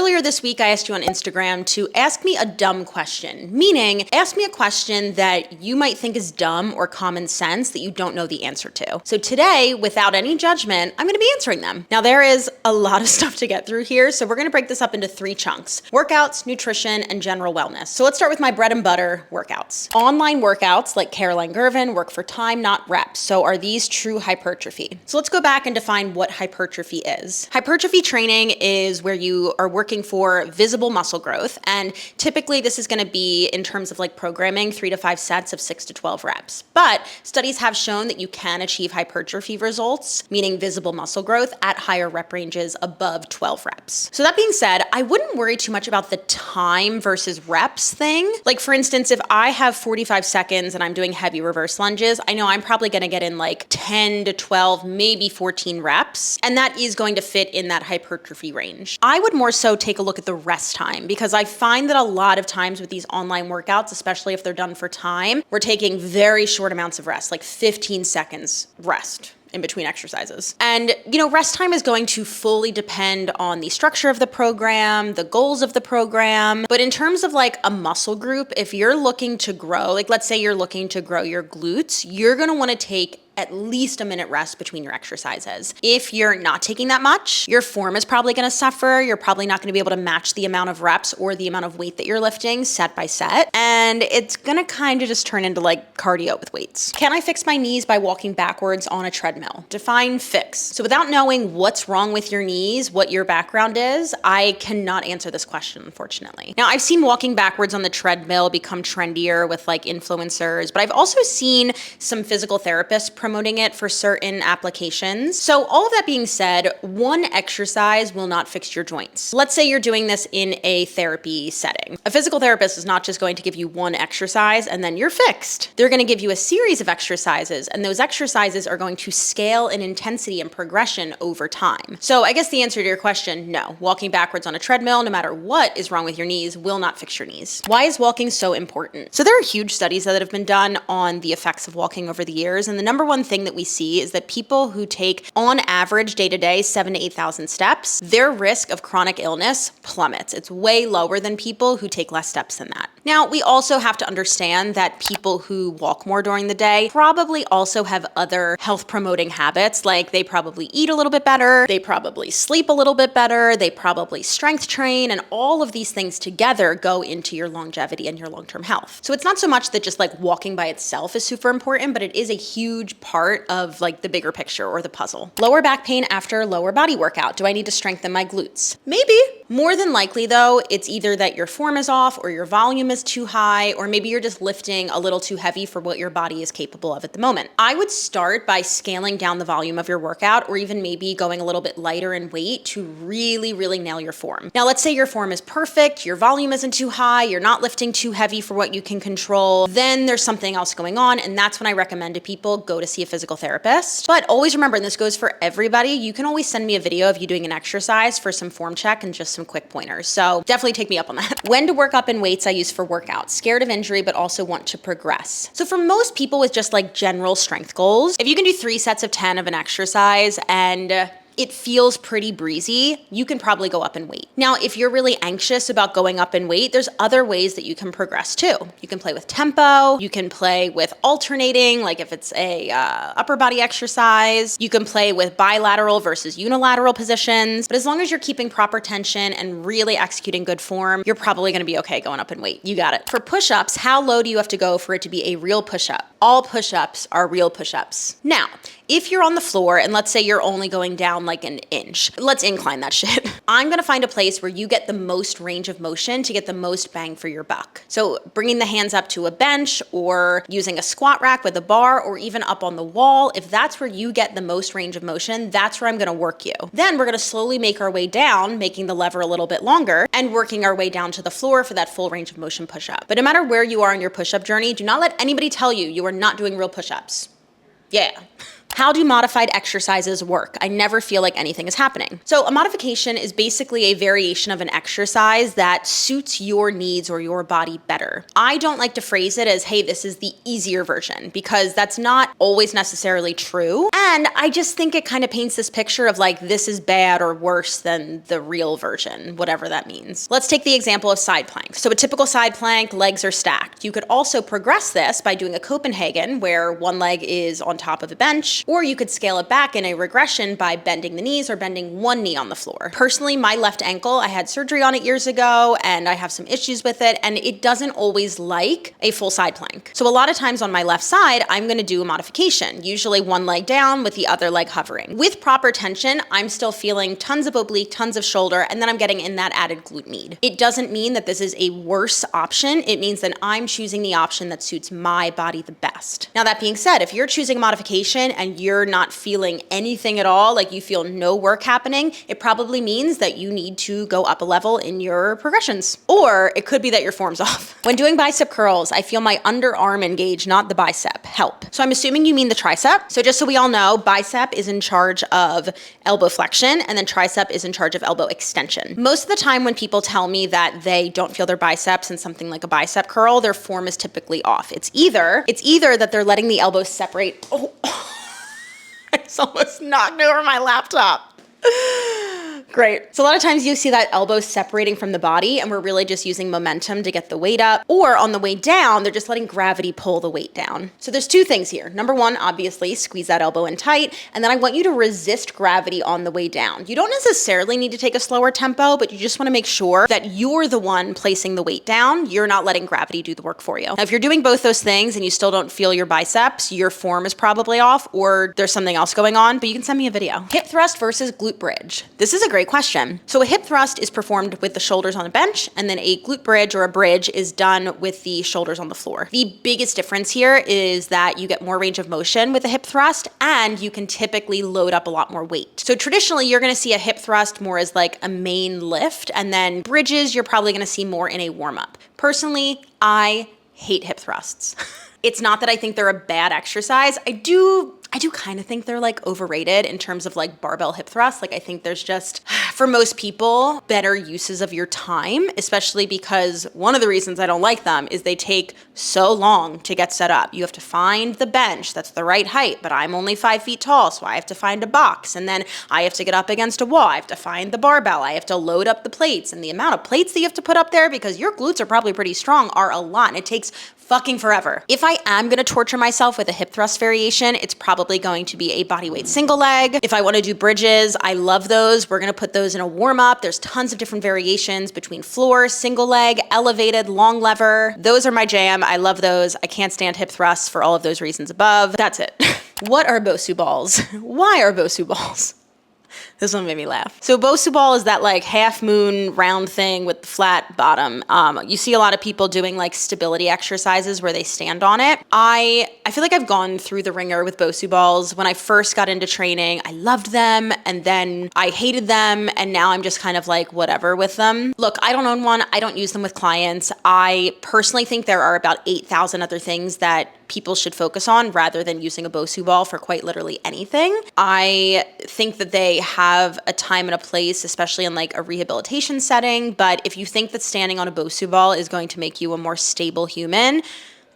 earlier this week, I asked you on Instagram to ask me a dumb question, meaning ask me a question that you might think is dumb or common sense that you don't know the answer to. So today, without any judgment, I'm gonna be answering them. Now, there is a lot of stuff to get through here, so we're gonna break this up into 3 chunks: workouts, nutrition, and general wellness. So let's start with my bread and butter workouts. Online workouts like Caroline Gervin work for time, not reps. So are these true hypertrophy? So let's go back and define what hypertrophy is. Hypertrophy training is where you are working for visible muscle growth, and typically this is going to be in terms of like programming 3 to 5 sets of 6 to 12 reps. But studies have shown that you can achieve hypertrophy results, meaning visible muscle growth, at higher rep ranges above 12 reps. So that being said, I wouldn't worry too much about the time versus reps thing. Like for instance, if I have 45 seconds and I'm doing heavy reverse lunges, I know I'm probably going to get in like 10 to 12, maybe 14 reps, and that is going to fit in that hypertrophy range. I would more so take a look at the rest time, because I find that a lot of times with these online workouts, especially if they're done for time, we're taking very short amounts of rest, like 15 seconds rest in between exercises. And, rest time is going to fully depend on the structure of the program, the goals of the program. But in terms of like a muscle group, if you're looking to grow, like let's say you're looking to grow your glutes, you're going to want to take at least a minute rest between your exercises. If you're not taking that much, your form is probably gonna suffer. You're probably not gonna be able to match the amount of reps or the amount of weight that you're lifting set by set. And it's gonna kind of just turn into like cardio with weights. Can I fix my knees by walking backwards on a treadmill? Define fix. So without knowing what's wrong with your knees, what your background is, I cannot answer this question, unfortunately. Now, I've seen walking backwards on the treadmill become trendier with like influencers, but I've also seen some physical therapists promoting it for certain applications. So all of that being said, one exercise will not fix your joints. Let's say you're doing this in a therapy setting. A physical therapist is not just going to give you one exercise and then you're fixed. They're going to give you a series of exercises, and those exercises are going to scale in intensity and progression over time. So I guess the answer to your question, no. Walking backwards on a treadmill, no matter what is wrong with your knees, will not fix your knees. Why is walking so important? So there are huge studies that have been done on the effects of walking over the years, and the number one thing that we see is that people who take on average day-to-day 7,000 to 8,000 steps, their risk of chronic illness plummets. It's way lower than people who take less steps than that. Now, we also have to understand that people who walk more during the day probably also have other health promoting habits, like they probably eat a little bit better, they probably sleep a little bit better, they probably strength train, and all of these things together go into your longevity and your long-term health. So it's not so much that just like walking by itself is super important, but it is a huge part of like the bigger picture or the puzzle. Lower back pain after lower body workout. Do I need to strengthen my glutes? Maybe. More than likely though, it's either that your form is off or your volume is too high, or maybe you're just lifting a little too heavy for what your body is capable of at the moment. I would start by scaling down the volume of your workout, or even maybe going a little bit lighter in weight to really, really nail your form. Now, let's say your form is perfect, your volume isn't too high, you're not lifting too heavy for what you can control, then there's something else going on, and that's when I recommend to people go to see a physical therapist. But always remember, and this goes for everybody, you can always send me a video of you doing an exercise for some form check and just some quick pointers. So definitely take me up on that. When to work up in weights I use for workouts. Scared of injury, but also want to progress. So for most people with just like general strength goals, if you can do 3 sets of 10 of an exercise and it feels pretty breezy, you can probably go up in weight. Now, if you're really anxious about going up in weight, there's other ways that you can progress too. You can play with tempo, you can play with alternating, like if it's a upper body exercise, you can play with bilateral versus unilateral positions, but as long as you're keeping proper tension and really executing good form, you're probably gonna be okay going up in weight. You got it. For push-ups, how low do you have to go for it to be a real push-up? All push-ups are real push-ups. Now, if you're on the floor and let's say you're only going down like an inch, let's incline that shit. I'm gonna find a place where you get the most range of motion to get the most bang for your buck. So bringing the hands up to a bench or using a squat rack with a bar or even up on the wall, if that's where you get the most range of motion, that's where I'm gonna work you. Then we're gonna slowly make our way down, making the lever a little bit longer and working our way down to the floor for that full range of motion push-up. But no matter where you are in your push-up journey, do not let anybody tell you you are not doing real push-ups. Yeah. How do modified exercises work? I never feel like anything is happening. So a modification is basically a variation of an exercise that suits your needs or your body better. I don't like to phrase it as, hey, this is the easier version, because that's not always necessarily true. And I just think it kind of paints this picture of like, this is bad or worse than the real version, whatever that means. Let's take the example of side plank. So a typical side plank, legs are stacked. You could also progress this by doing a Copenhagen where one leg is on top of a bench, or you could scale it back in a regression by bending the knees or bending one knee on the floor. Personally, my left ankle, I had surgery on it years ago and I have some issues with it, and it doesn't always like a full side plank. So a lot of times on my left side, I'm gonna do a modification, usually one leg down with the other leg hovering. With proper tension, I'm still feeling tons of oblique, tons of shoulder, and then I'm getting in that added glute med. It doesn't mean that this is a worse option. It means that I'm choosing the option that suits my body the best. Now that being said, if you're choosing a modification and you're not feeling anything at all, like you feel no work happening, it probably means that you need to go up a level in your progressions. Or it could be that your form's off. When doing bicep curls, I feel my underarm engage, not the bicep. Help. So I'm assuming you mean the tricep. So just so we all know, bicep is in charge of elbow flexion and then tricep is in charge of elbow extension. Most of the time when people tell me that they don't feel their biceps in something like a bicep curl, their form is typically off. It's either that they're letting the elbows separate. Oh, I just almost knocked over my laptop. Great. So a lot of times you see that elbow separating from the body and we're really just using momentum to get the weight up, or on the way down, they're just letting gravity pull the weight down. So there's two things here. Number one, obviously squeeze that elbow in tight. And then I want you to resist gravity on the way down. You don't necessarily need to take a slower tempo, but you just want to make sure that you're the one placing the weight down. You're not letting gravity do the work for you. Now, if you're doing both those things and you still don't feel your biceps, your form is probably off or there's something else going on, but you can send me a video. Hip thrust versus glute bridge. This is a great question. So a hip thrust is performed with the shoulders on a bench, and then a glute bridge or a bridge is done with the shoulders on the floor. The biggest difference here is that you get more range of motion with a hip thrust, and you can typically load up a lot more weight. So traditionally, you're gonna see a hip thrust more as like a main lift, and then bridges, you're probably gonna see more in a warm-up. Personally, I hate hip thrusts. It's not that I think they're a bad exercise. I do kind of think they're like overrated in terms of like barbell hip thrust. Like I think there's just, for most people, better uses of your time, especially because one of the reasons I don't like them is they take so long to get set up. You have to find the bench that's the right height, but I'm only 5 feet tall, so I have to find a box, and then I have to get up against a wall. I have to find the barbell. I have to load up the plates, and the amount of plates that you have to put up there, because your glutes are probably pretty strong, are a lot, and it takes fucking forever. If I am gonna torture myself with a hip thrust variation, it's probably going to be a bodyweight single leg. If I wanna do bridges, I love those. We're gonna put those in a warm up. There's tons of different variations between floor, single leg, elevated, long lever. Those are my jam. I love those. I can't stand hip thrusts for all of those reasons above. That's it. What are bosu balls? Why are bosu balls? This one made me laugh. So bosu ball is that like half moon round thing with the flat bottom. You see a lot of people doing like stability exercises where they stand on it. I feel like I've gone through the ringer with bosu balls. When I first got into training, I loved them, and then I hated them, and now I'm just kind of like whatever with them. Look, I don't own one. I don't use them with clients. I personally think there are about 8,000 other things that people should focus on rather than using a bosu ball for quite literally anything. I think that they have a time and a place, especially in like a rehabilitation setting. But if you think that standing on a bosu ball is going to make you a more stable human,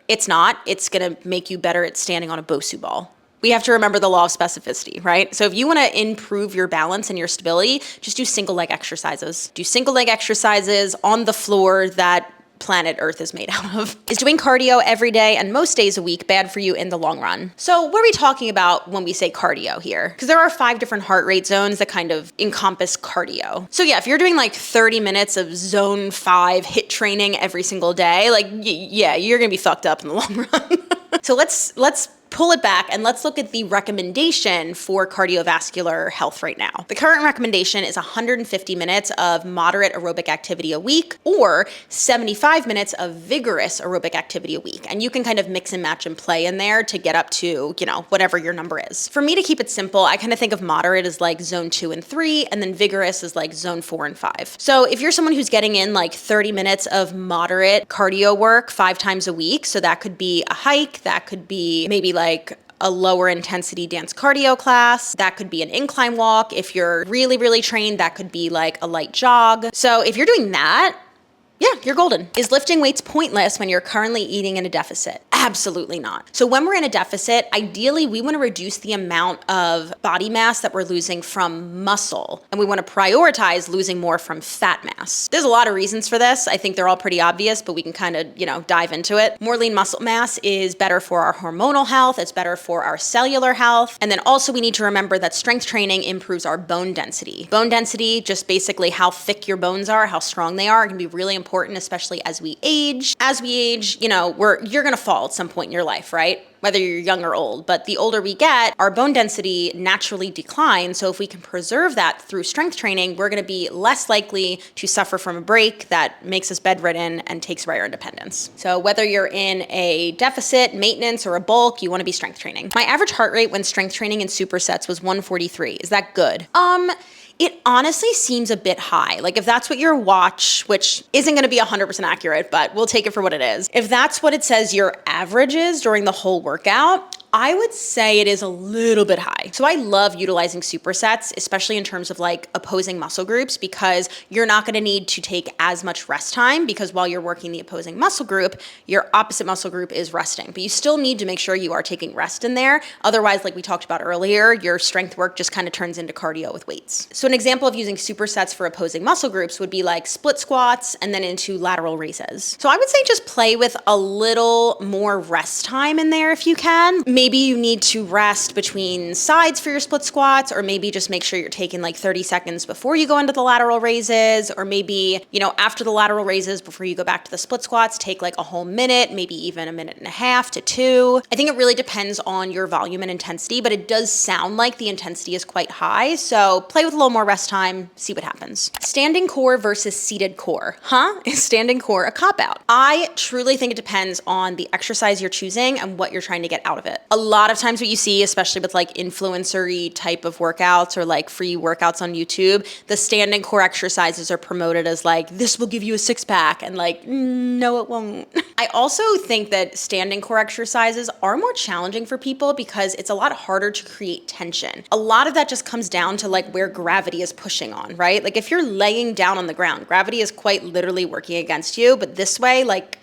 it's not. It's gonna make you better at standing on a bosu ball. We have to remember the law of specificity, right? So if you wanna improve your balance and your stability, just do single leg exercises. Do single leg exercises on the floor that planet Earth is made out of. Is doing cardio every day and most days a week bad for you in the long run? So what are we talking about when we say cardio here? Because there are 5 different heart rate zones that kind of encompass cardio. So yeah, if you're doing like 30 minutes of zone 5 HIIT training every single day, like yeah, you're gonna be fucked up in the long run. So let's pull it back and let's look at the recommendation for cardiovascular health right now. The current recommendation is 150 minutes of moderate aerobic activity a week or 75 minutes of vigorous aerobic activity a week. And you can kind of mix and match and play in there to get up to, you know, whatever your number is. For me, to keep it simple, I kind of think of moderate as like zone 2 and 3, and then vigorous is like zone 4 and 5. So if you're someone who's getting in like 30 minutes of moderate cardio work 5 times a week, so that could be a hike, that could be maybe like a lower intensity dance cardio class. That could be an incline walk. If you're really, really trained, that could be like a light jog. So if you're doing that, yeah, you're golden. Is lifting weights pointless when you're currently eating in a deficit? Absolutely not. So when we're in a deficit, ideally we want to reduce the amount of body mass that we're losing from muscle, and we want to prioritize losing more from fat mass. There's a lot of reasons for this. I think they're all pretty obvious, but we can kind of, dive into it. More lean muscle mass is better for our hormonal health. It's better for our cellular health. And then also we need to remember that strength training improves our bone density. Bone density, just basically how thick your bones are, how strong they are, can be really important, especially as we age. As we age, you're gonna fall at some point in your life, right? Whether you're young or old. But the older we get, our bone density naturally declines. So if we can preserve that through strength training, we're gonna be less likely to suffer from a break that makes us bedridden and takes away our independence. So whether you're in a deficit, maintenance, or a bulk, you wanna be strength training. My average heart rate when strength training in supersets was 143. Is that good? It honestly seems a bit high. Like if that's what your watch, which isn't gonna be 100% accurate, but we'll take it for what it is. If that's what it says your average is during the whole workout, I would say it is a little bit high. So I love utilizing supersets, especially in terms of like opposing muscle groups, because you're not gonna need to take as much rest time, because while you're working the opposing muscle group, your opposite muscle group is resting. But you still need to make sure you are taking rest in there. Otherwise, like we talked about earlier, your strength work just kind of turns into cardio with weights. So an example of using supersets for opposing muscle groups would be like split squats and then into lateral raises. So I would say just play with a little more rest time in there if you can. Maybe you need to rest between sides for your split squats, or maybe just make sure you're taking like 30 seconds before you go into the lateral raises, or maybe, after the lateral raises, before you go back to the split squats, take like a whole minute, maybe even a minute and a half to 2. I think it really depends on your volume and intensity, but it does sound like the intensity is quite high. So play with a little more rest time, see what happens. Standing core versus seated core. Is standing core a cop-out? I truly think it depends on the exercise you're choosing and what you're trying to get out of it. A lot of times what you see, especially with like influencer-y type of workouts or like free workouts on YouTube, the standing core exercises are promoted as like, this will give you a six-pack, and like, no, it won't. I also think that standing core exercises are more challenging for people because it's a lot harder to create tension. A lot of that just comes down to like where gravity is pushing on, right? Like if you're laying down on the ground, gravity is quite literally working against you, but this way, like,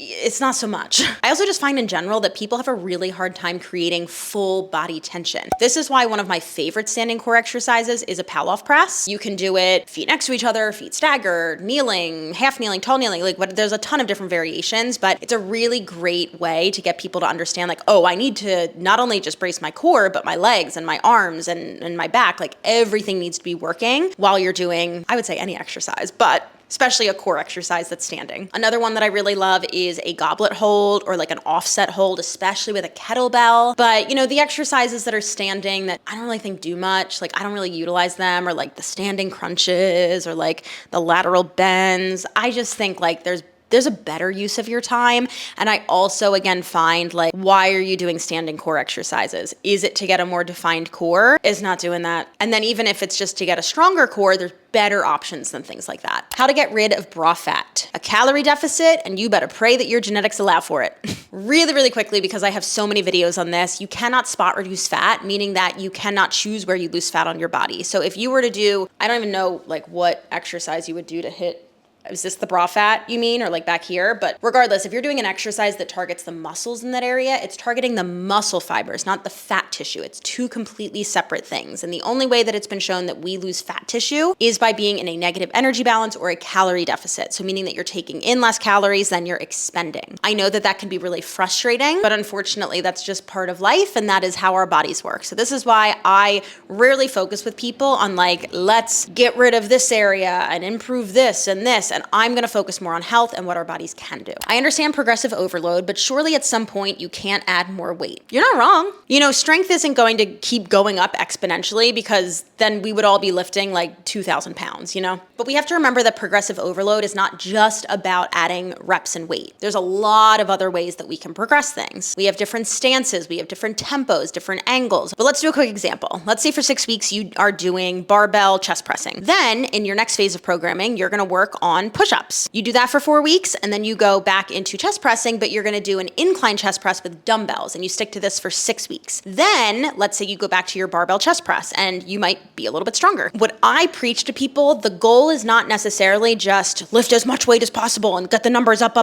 it's not so much. I also just find in general that people have a really hard time creating full body tension. This is why one of my favorite standing core exercises is a Palloff press. You can do it feet next to each other, feet staggered, kneeling, half kneeling, tall kneeling, there's a ton of different variations, but it's a really great way to get people to understand like, oh, I need to not only just brace my core, but my legs and my arms and my back, like everything needs to be working while you're doing, I would say any exercise, but especially a core exercise that's standing. Another one that I really love is a goblet hold or like an offset hold, especially with a kettlebell. But the exercises that are standing that I don't really think do much, like I don't really utilize them, or like the standing crunches or like the lateral bends. I just think like there's a better use of your time. And I also, again, find like, why are you doing standing core exercises? Is it to get a more defined core? Is not doing that. And then even if it's just to get a stronger core, there's better options than things like that. How to get rid of bra fat. A calorie deficit, and you better pray that your genetics allow for it. Really, really quickly, because I have so many videos on this, you cannot spot reduce fat, meaning that you cannot choose where you lose fat on your body. So if you were to do, I don't even know like what exercise you would do to hit. Is this the bra fat you mean, or like back here? But regardless, if you're doing an exercise that targets the muscles in that area, it's targeting the muscle fibers, not the fat tissue. It's two completely separate things. And the only way that it's been shown that we lose fat tissue is by being in a negative energy balance or a calorie deficit. So meaning that you're taking in less calories than you're expending. I know that that can be really frustrating, but unfortunately that's just part of life, and that is how our bodies work. So this is why I rarely focus with people on like, let's get rid of this area and improve this and this. And I'm gonna focus more on health and what our bodies can do. I understand progressive overload, but surely at some point you can't add more weight. You're not wrong. Strength isn't going to keep going up exponentially, because then we would all be lifting like 2,000 pounds, But we have to remember that progressive overload is not just about adding reps and weight. There's a lot of other ways that we can progress things. We have different stances, we have different tempos, different angles. But let's do a quick example. Let's say for 6 weeks you are doing barbell chest pressing. Then in your next phase of programming, you're gonna work on on push-ups. You do that for 4 weeks, and then you go back into chest pressing, but you're gonna do an incline chest press with dumbbells, and you stick to this for 6 weeks. Then, let's say you go back to your barbell chest press, and you might be a little bit stronger. What I preach to people, the goal is not necessarily just lift as much weight as possible and get the numbers up.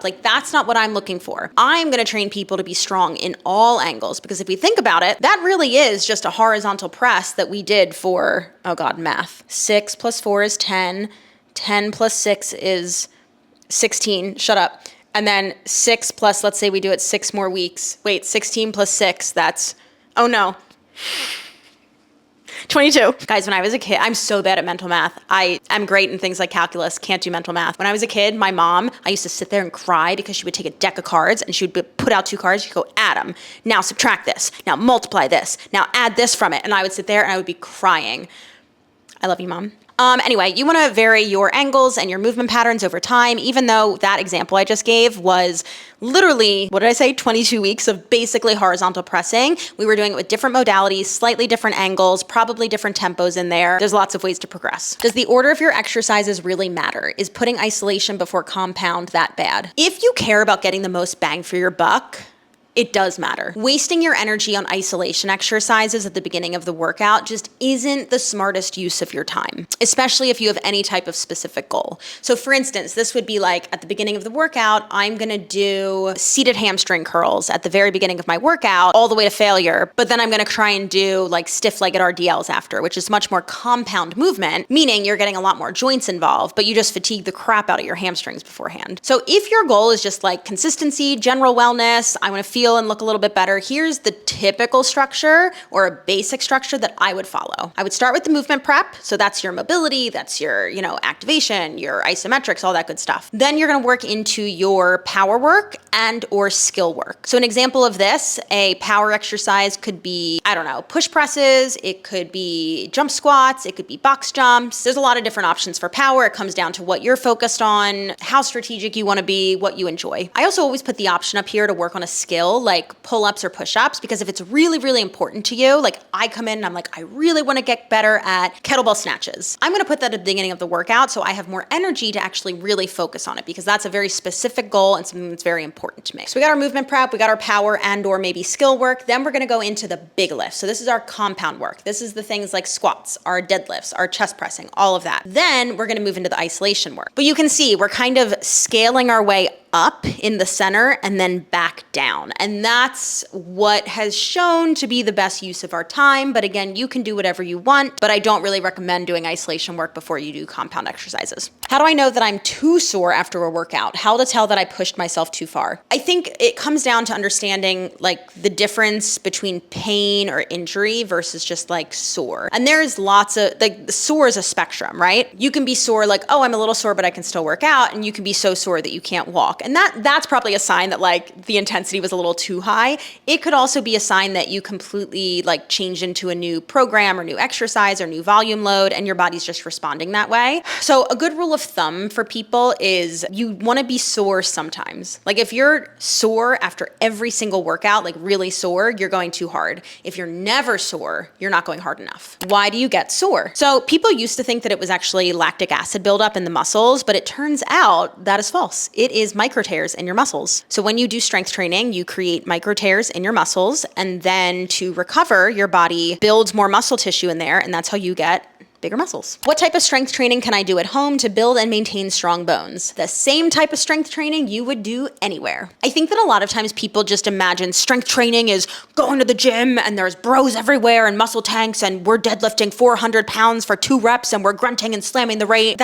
Like, that's not what I'm looking for. I'm gonna train people to be strong in all angles, because if we think about it, that really is just a horizontal press that we did for, oh God, math. 6 plus 4 is 10. 10 plus 6 is 16. Shut up. And then 6 plus, let's say we do it 6 more weeks. Wait, 16 plus 6, that's, oh no. 22. Guys, when I was a kid, I'm so bad at mental math. I'm great in things like calculus, can't do mental math. When I was a kid, my mom, I used to sit there and cry because she would take a deck of cards and she would put out 2 cards. She'd go, add them. Now subtract this. Now multiply this. Now add this from it. And I would sit there and I would be crying. I love you, Mom. Anyway, you want to vary your angles and your movement patterns over time, even though that example I just gave was literally, what did I say, 22 weeks of basically horizontal pressing. We were doing it with different modalities, slightly different angles, probably different tempos in there. There's lots of ways to progress. Does the order of your exercises really matter? Is putting isolation before compound that bad? If you care about getting the most bang for your buck, it does matter. Wasting your energy on isolation exercises at the beginning of the workout just isn't the smartest use of your time, especially if you have any type of specific goal. So for instance, this would be like at the beginning of the workout, I'm gonna do seated hamstring curls at the very beginning of my workout all the way to failure, but then I'm gonna try and do like stiff-legged RDLs after, which is much more compound movement, meaning you're getting a lot more joints involved, but you just fatigue the crap out of your hamstrings beforehand. So if your goal is just like consistency, general wellness, I wanna feel and look a little bit better, here's the typical structure or a basic structure that I would follow. I would start with the movement prep. So that's your mobility, that's your, activation, your isometrics, all that good stuff. Then you're gonna work into your power work and or skill work. So an example of this, a power exercise could be, push presses, it could be jump squats, it could be box jumps. There's a lot of different options for power. It comes down to what you're focused on, how strategic you wanna be, what you enjoy. I also always put the option up here to work on a skill like pull-ups or push-ups, because if it's really, really important to you, like I come in and I'm like, I really want to get better at kettlebell snatches. I'm going to put that at the beginning of the workout so I have more energy to actually really focus on it, because that's a very specific goal and something that's very important to me. So we got our movement prep, we got our power and or maybe skill work. Then we're going to go into the big lift. So this is our compound work. This is the things like squats, our deadlifts, our chest pressing, all of that. Then we're going to move into the isolation work. But you can see we're kind of scaling our way up in the center and then back down. And that's what has shown to be the best use of our time. But again, you can do whatever you want, but I don't really recommend doing isolation work before you do compound exercises. How do I know that I'm too sore after a workout? How to tell that I pushed myself too far? I think it comes down to understanding like the difference between pain or injury versus just like sore. And there's lots of, like, sore is a spectrum, right? You can be sore like, oh, I'm a little sore, but I can still work out. And you can be so sore that you can't walk. And that's probably a sign that like the intensity was a little too high. It could also be a sign that you completely like changed into a new program or new exercise or new volume load and your body's just responding that way. So a good rule of thumb for people is you want to be sore sometimes. Like if you're sore after every single workout, like really sore, you're going too hard. If you're never sore, you're not going hard enough. Why do you get sore? So people used to think that it was actually lactic acid buildup in the muscles, but it turns out that is false. It is micro tears in your muscles. So when you do strength training, you create micro tears in your muscles, and then to recover, your body builds more muscle tissue in there, and that's how you get bigger muscles. What type of strength training can I do at home to build and maintain strong bones? The same type of strength training you would do anywhere. I think that a lot of times people just imagine strength training is going to the gym and there's bros everywhere and muscle tanks and we're deadlifting 400 pounds for 2 reps and we're grunting and slamming the weight.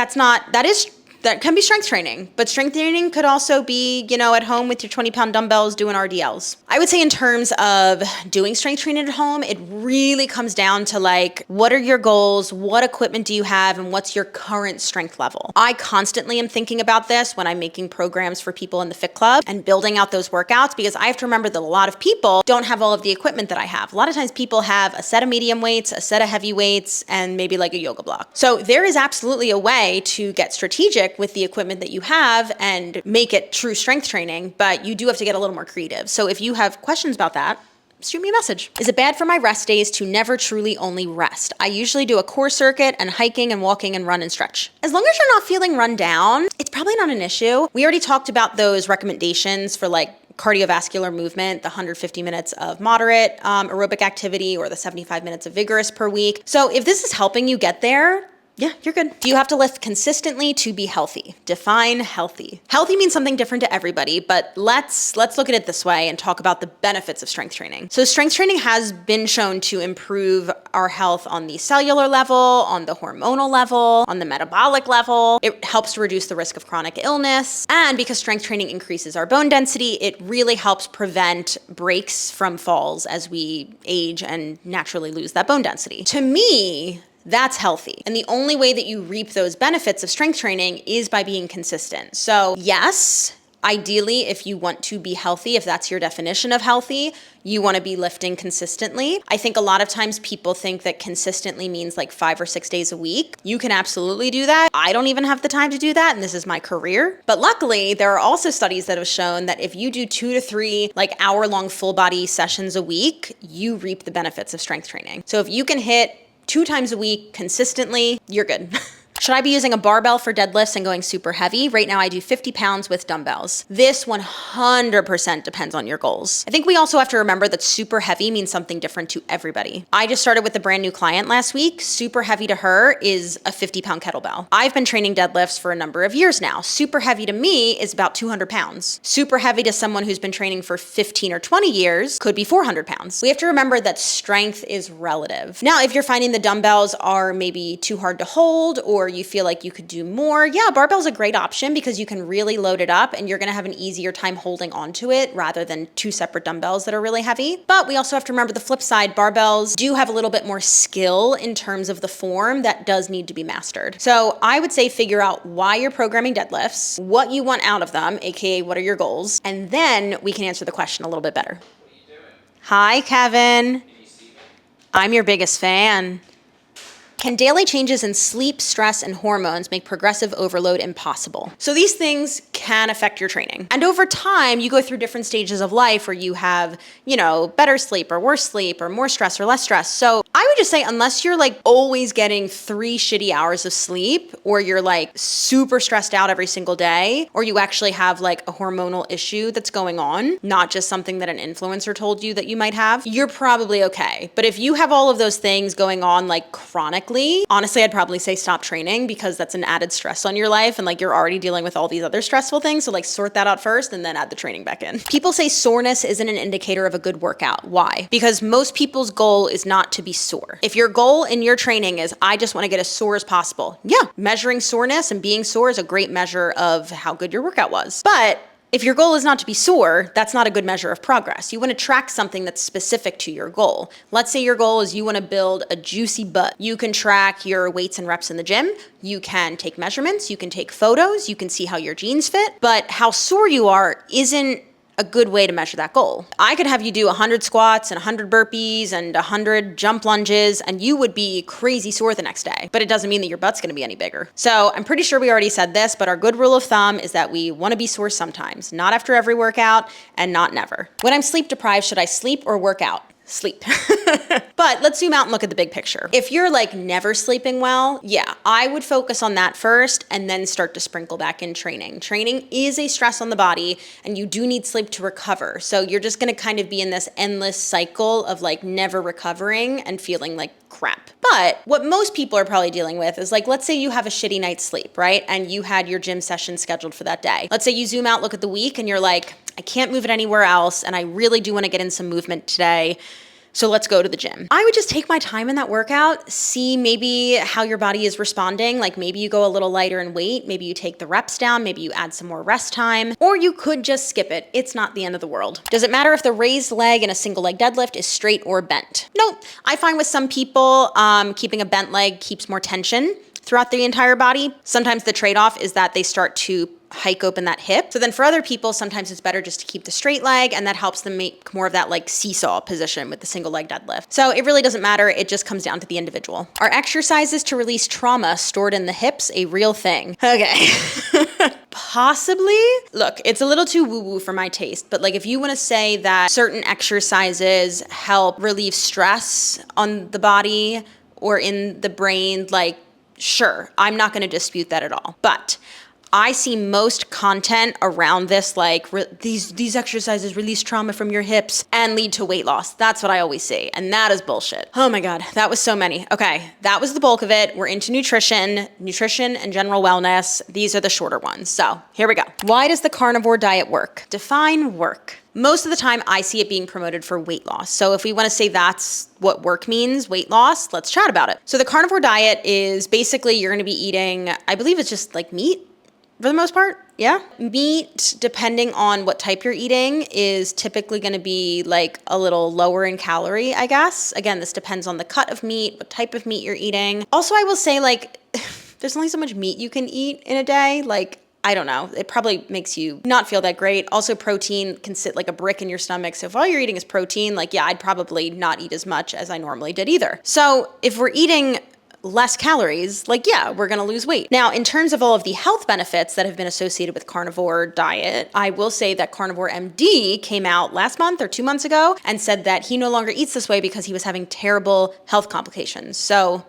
That can be strength training, but strength training could also be, at home with your 20-pound dumbbells doing RDLs. I would say in terms of doing strength training at home, it really comes down to like, what are your goals? What equipment do you have? And what's your current strength level? I constantly am thinking about this when I'm making programs for people in the Fit Club and building out those workouts, because I have to remember that a lot of people don't have all of the equipment that I have. A lot of times people have a set of medium weights, a set of heavy weights, and maybe like a yoga block. So there is absolutely a way to get strategic with the equipment that you have and make it true strength training, but you do have to get a little more creative. So if you have questions about that, shoot me a message. Is it bad for my rest days to never truly only rest? I usually do a core circuit and hiking and walking and run and stretch. As long as you're not feeling run down, it's probably not an issue. We already talked about those recommendations for like cardiovascular movement, the 150 minutes of moderate aerobic activity or the 75 minutes of vigorous per week. So if this is helping you get there, yeah, you're good. Do you have to lift consistently to be healthy? Define healthy. Healthy means something different to everybody, but let's look at it this way and talk about the benefits of strength training. So strength training has been shown to improve our health on the cellular level, on the hormonal level, on the metabolic level. It helps to reduce the risk of chronic illness. And because strength training increases our bone density, it really helps prevent breaks from falls as we age and naturally lose that bone density. To me, that's healthy. And the only way that you reap those benefits of strength training is by being consistent. So yes, ideally, if you want to be healthy, if that's your definition of healthy, you want to be lifting consistently. I think a lot of times people think that consistently means like 5 or 6 days a week. You can absolutely do that. I don't even have the time to do that, and this is my career. But luckily, there are also studies that have shown that if you do 2 to 3 like hour-long full body sessions a week, you reap the benefits of strength training. So if you can hit 2 times a week consistently, you're good. Should I be using a barbell for deadlifts and going super heavy? Right now I do 50 pounds with dumbbells. This 100% depends on your goals. I think we also have to remember that super heavy means something different to everybody. I just started with a brand new client last week. Super heavy to her is a 50-pound kettlebell. I've been training deadlifts for a number of years now. Super heavy to me is about 200 pounds. Super heavy to someone who's been training for 15 or 20 years could be 400 pounds. We have to remember that strength is relative. Now, if you're finding the dumbbells are maybe too hard to hold or you feel like you could do more, yeah, barbell's a great option because you can really load it up and you're gonna have an easier time holding onto it rather than 2 separate dumbbells that are really heavy. But we also have to remember the flip side, barbells do have a little bit more skill in terms of the form that does need to be mastered. So I would say figure out why you're programming deadlifts, what you want out of them, AKA what are your goals, and then we can answer the question a little bit better. What are you doing? Hi, Kevin. Can you see me? I'm your biggest fan. Can daily changes in sleep, stress, and hormones make progressive overload impossible? So these things can affect your training. And over time, you go through different stages of life where you have, better sleep or worse sleep or more stress or less stress. So I would just say, unless you're like always getting 3 shitty hours of sleep, or you're like super stressed out every single day, or you actually have like a hormonal issue that's going on, not just something that an influencer told you that you might have, you're probably okay. But if you have all of those things going on like chronically, honestly, I'd probably say stop training because that's an added stress on your life and like you're already dealing with all these other stressful things. So like sort that out first and then add the training back in. People say soreness isn't an indicator of a good workout. Why? Because most people's goal is not to be sore. If your goal in your training is, I just want to get as sore as possible, yeah, measuring soreness and being sore is a great measure of how good your workout was. But if your goal is not to be sore, that's not a good measure of progress. You want to track something that's specific to your goal. Let's say your goal is you want to build a juicy butt. You can track your weights and reps in the gym. You can take measurements. You can take photos. You can see how your jeans fit. But how sore you are isn't a good way to measure that goal. I could have you do 100 squats and 100 burpees and 100 jump lunges and you would be crazy sore the next day, but it doesn't mean that your butt's gonna be any bigger. So I'm pretty sure we already said this, but our good rule of thumb is that we wanna be sore sometimes, not after every workout and not never. When I'm sleep deprived, should I sleep or work out? Sleep. But let's zoom out and look at the big picture. If you're like never sleeping well, yeah, I would focus on that first and then start to sprinkle back in training. Training is a stress on the body and you do need sleep to recover. So you're just gonna kind of be in this endless cycle of like never recovering and feeling like crap. But what most people are probably dealing with is like, let's say you have a shitty night's sleep, right? And you had your gym session scheduled for that day. Let's say you zoom out, look at the week and you're like, I can't move it anywhere else and I really do want to get in some movement today. So let's go to the gym. I would just take my time in that workout, see maybe how your body is responding. Like maybe you go a little lighter in weight, maybe you take the reps down, maybe you add some more rest time, or you could just skip it. It's not the end of the world. Does it matter if the raised leg in a single leg deadlift is straight or bent? Nope. I find with some people, keeping a bent leg keeps more tension throughout the entire body. Sometimes the trade-off is that they start to hike open that hip. So then for other people, sometimes it's better just to keep the straight leg, and that helps them make more of that like seesaw position with the single leg deadlift. So it really doesn't matter. It just comes down to the individual. Are exercises to release trauma stored in the hips a real thing? Okay. Possibly. Look, it's a little too woo-woo for my taste, but like if you want to say that certain exercises help relieve stress on the body or in the brain, like sure, I'm not going to dispute that at all. But I see most content around this, like these exercises release trauma from your hips and lead to weight loss. That's what I always see. And that is bullshit. Oh my God, that was so many. Okay, that was the bulk of it. We're into nutrition and general wellness. These are the shorter ones. So here we go. Why does the carnivore diet work? Define work. Most of the time I see it being promoted for weight loss. So if we want to say that's what work means, weight loss, let's chat about it. So the carnivore diet is basically you're going to be eating, I believe it's just like meat. For the most part, yeah. Meat, depending on what type you're eating, is typically going to be like a little lower in calorie, I guess. Again, this depends on the cut of meat, what type of meat you're eating. Also, I will say like, there's only so much meat you can eat in a day. Like, I don't know. It probably makes you not feel that great. Also, protein can sit like a brick in your stomach. So if all you're eating is protein, like, yeah, I'd probably not eat as much as I normally did either. So if we're eating less calories, like, yeah, we're gonna lose weight. Now, in terms of all of the health benefits that have been associated with carnivore diet, I will say that Carnivore MD came out last month or 2 months ago and said that he no longer eats this way because he was having terrible health complications. So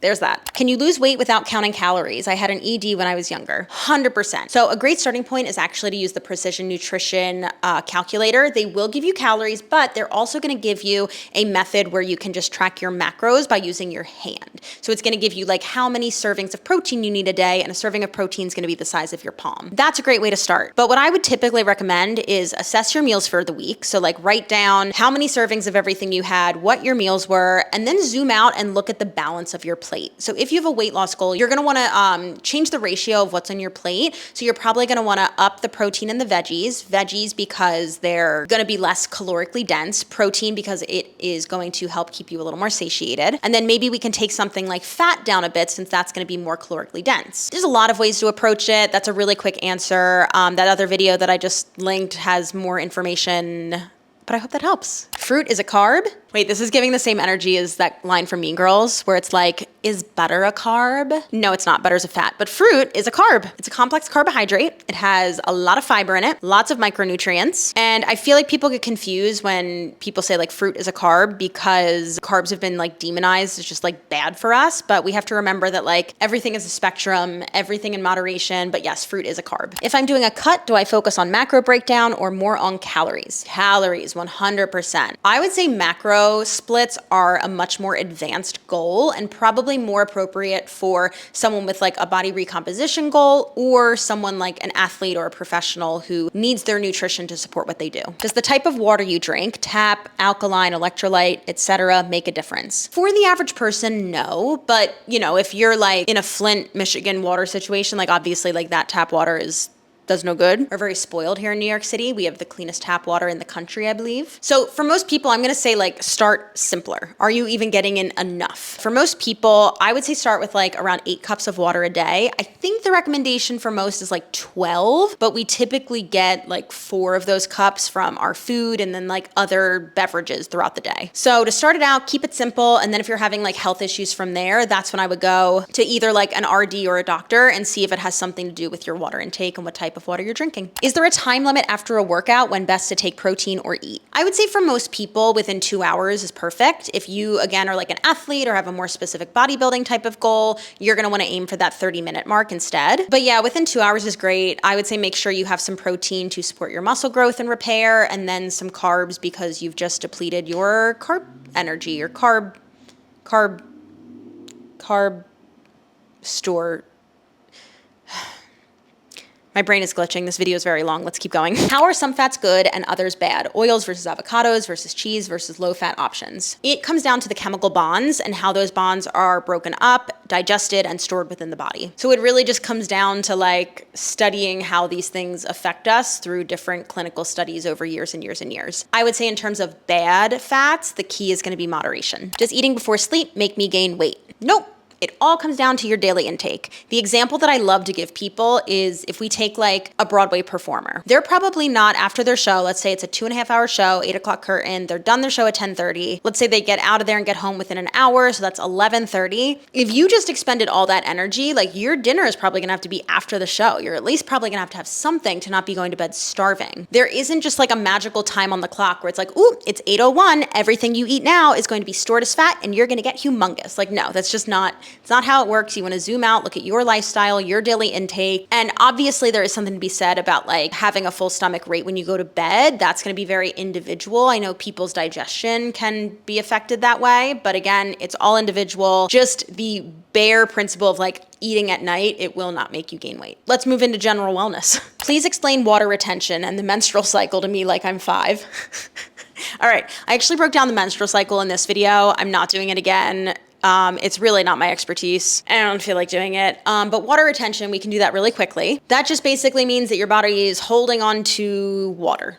there's that. Can you lose weight without counting calories? I had an ED when I was younger. 100%. So a great starting point is actually to use the Precision Nutrition calculator. They will give you calories, but they're also gonna give you a method where you can just track your macros by using your hand. So it's gonna give you like how many servings of protein you need a day, and a serving of protein is gonna be the size of your palm. That's a great way to start. But what I would typically recommend is assess your meals for the week. So like write down how many servings of everything you had, what your meals were, and then zoom out and look at the balance of your plate. So if you have a weight loss goal, you're gonna wanna change the ratio of what's on your plate. So you're probably gonna wanna up the protein and the veggies. Veggies because they're gonna be less calorically dense. Protein because it is going to help keep you a little more satiated. And then maybe we can take something like fat down a bit since that's gonna be more calorically dense. There's a lot of ways to approach it. That's a really quick answer. That other video that I just linked has more information, but I hope that helps. Fruit is a carb. Wait, this is giving the same energy as that line from Mean Girls where it's like, is butter a carb? No, it's not. Butter's a fat, but fruit is a carb. It's a complex carbohydrate. It has a lot of fiber in it, lots of micronutrients. And I feel like people get confused when people say like fruit is a carb because carbs have been like demonized. It's just like bad for us. But we have to remember that like everything is a spectrum, everything in moderation. But yes, fruit is a carb. If I'm doing a cut, do I focus on macro breakdown or more on calories? Calories, 100%. I would say macro splits are a much more advanced goal and probably more appropriate for someone with like a body recomposition goal or someone like an athlete or a professional who needs their nutrition to support what they do. Does the type of water you drink, tap, alkaline, electrolyte, etc., make a difference? For the average person, no. But you know, if you're like in a Flint, Michigan water situation, like obviously like that tap water does no good. We're very spoiled here in New York City. We have the cleanest tap water in the country, I believe. So for most people, I'm gonna say like start simpler. Are you even getting in enough? For most people, I would say start with like around 8 cups of water a day. I think the recommendation for most is like 12, but we typically get like 4 of those cups from our food and then like other beverages throughout the day. So to start it out, keep it simple. And then if you're having like health issues from there, that's when I would go to either like an RD or a doctor and see if it has something to do with your water intake and what type of water you're drinking. Is there a time limit after a workout when best to take protein or eat? I would say for most people within 2 hours is perfect. If you again are like an athlete or have a more specific bodybuilding type of goal, you're gonna wanna aim for that 30-minute mark instead. But yeah, within 2 hours is great. I would say make sure you have some protein to support your muscle growth and repair, and then some carbs because you've just depleted your carb energy, your carb store. My brain is glitching. This video is very long. Let's keep going. How are some fats good and others bad? Oils versus avocados versus cheese versus low-fat options. It comes down to the chemical bonds and how those bonds are broken up, digested, and stored within the body. So it really just comes down to like studying how these things affect us through different clinical studies over years and years and years. I would say in terms of bad fats, the key is going to be moderation. Does eating before sleep make me gain weight? Nope. It all comes down to your daily intake. The example that I love to give people is if we take like a Broadway performer. They're probably not after their show, let's say it's a 2.5-hour show, 8 o'clock curtain, they're done their show at 10:30. Let's say they get out of there and get home within an hour, so that's 11:30. If you just expended all that energy, like your dinner is probably gonna have to be after the show. You're at least probably gonna have something to not be going to bed starving. There isn't just like a magical time on the clock where it's like, ooh, it's 8:01, everything you eat now is going to be stored as fat and you're gonna get humongous. Like, no, that's just not, it's not how it works. You wanna zoom out, look at your lifestyle, your daily intake. And obviously there is something to be said about like having a full stomach right when you go to bed. That's gonna be very individual. I know people's digestion can be affected that way, but again, it's all individual. Just the bare principle of like eating at night, it will not make you gain weight. Let's move into general wellness. Please explain water retention and the menstrual cycle to me like I'm 5. All right, I actually broke down the menstrual cycle in this video. I'm not doing it again. It's really not my expertise. I don't feel like doing it. But water retention, we can do that really quickly. That just basically means that your body is holding on to water.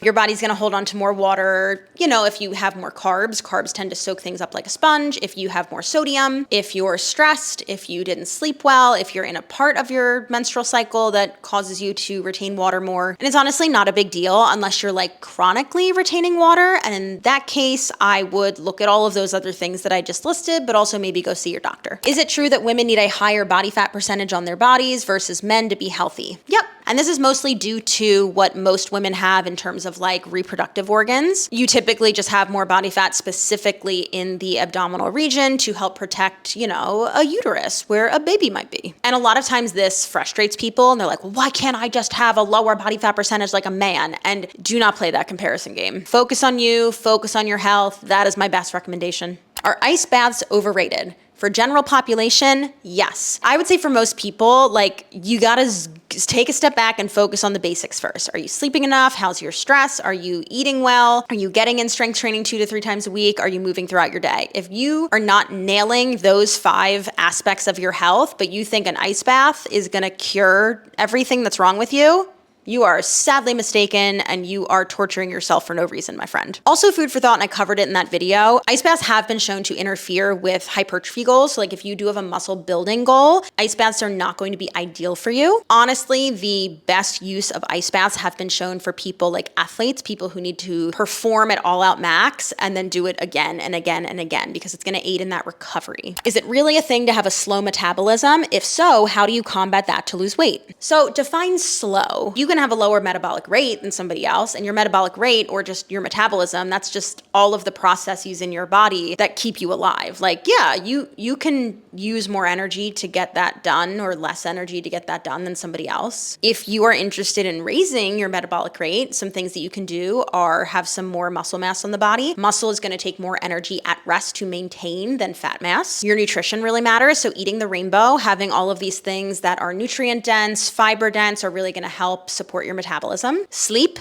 Your body's gonna hold on to more water. You know, if you have more carbs, carbs tend to soak things up like a sponge. If you have more sodium, if you're stressed, if you didn't sleep well, if you're in a part of your menstrual cycle that causes you to retain water more. And it's honestly not a big deal unless you're like chronically retaining water. And in that case, I would look at all of those other things that I just listed, but also maybe go see your doctor. Is it true that women need a higher body fat percentage on their bodies versus men to be healthy? Yep. And this is mostly due to what most women have in terms of like reproductive organs. You typically just have more body fat specifically in the abdominal region to help protect, you know, a uterus where a baby might be. And a lot of times this frustrates people and they're like, well, why can't I just have a lower body fat percentage like a man? And do not play that comparison game. Focus on you, focus on your health. That is my best recommendation. Are ice baths overrated? For general population, yes. I would say for most people, like you gotta take a step back and focus on the basics first. Are you sleeping enough? How's your stress? Are you eating well? Are you getting in strength training 2 to 3 times a week? Are you moving throughout your day? If you are not nailing those 5 aspects of your health, but you think an ice bath is gonna cure everything that's wrong with you, you are sadly mistaken and you are torturing yourself for no reason, my friend. Also food for thought, and I covered it in that video. Ice baths have been shown to interfere with hypertrophy goals. So like if you do have a muscle building goal, ice baths are not going to be ideal for you. Honestly, the best use of ice baths have been shown for people like athletes, people who need to perform at all out max and then do it again and again and again because it's gonna aid in that recovery. Is it really a thing to have a slow metabolism? If so, how do you combat that to lose weight? So define slow. You can have a lower metabolic rate than somebody else, and your metabolic rate or just your metabolism, that's just all of the processes in your body that keep you alive. Like, yeah, you can use more energy to get that done or less energy to get that done than somebody else. If you are interested in raising your metabolic rate, some things that you can do are have some more muscle mass on the body. Muscle is going to take more energy at rest to maintain than fat mass. Your nutrition really matters, so eating the rainbow, having all of these things that are nutrient dense, fiber dense are really going to help support your metabolism. Sleep.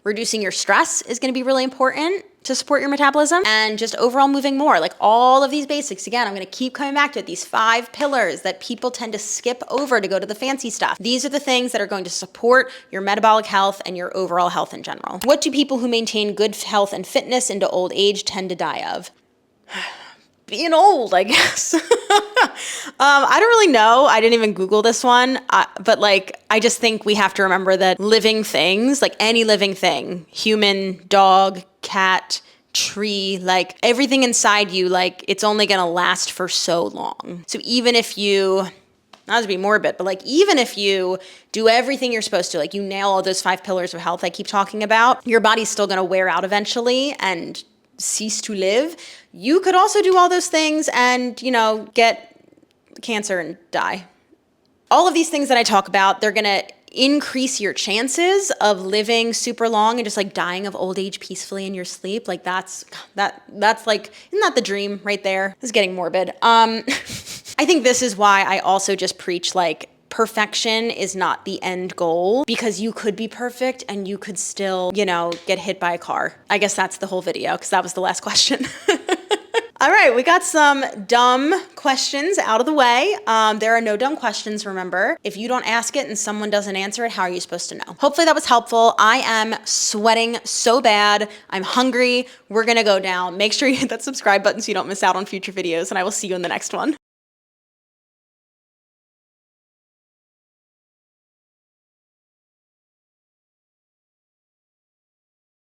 Reducing your stress is going to be really important to support your metabolism, and just overall moving more. Like all of these basics, again, I'm going to keep coming back to it. These 5 pillars that people tend to skip over to go to the fancy stuff. These are the things that are going to support your metabolic health and your overall health in general. What do people who maintain good health and fitness into old age tend to die of? Being old, I guess. I don't really know. I didn't even Google this one. But like, I just think we have to remember that living things, like any living thing, human, dog, cat, tree, like everything inside you, like it's only going to last for so long. So even if you, not to be morbid, but like even if you do everything you're supposed to, like you nail all those 5 pillars of health I keep talking about, your body's still going to wear out eventually and cease to live. You could also do all those things and, you know, get cancer and die. All of these things that I talk about, they're going to increase your chances of living super long and just like dying of old age peacefully in your sleep. Like that's like, isn't that the dream right there? This is getting morbid. I think this is why I also just preach like perfection is not the end goal, because you could be perfect and you could still, you know, get hit by a car. I guess that's the whole video because that was the last question. All right, we got some dumb questions out of the way. There are no dumb questions, remember. If you don't ask it and someone doesn't answer it, how are you supposed to know? Hopefully that was helpful. I am sweating so bad. I'm hungry. We're gonna go down. Make sure you hit that subscribe button so you don't miss out on future videos, and I will see you in the next one.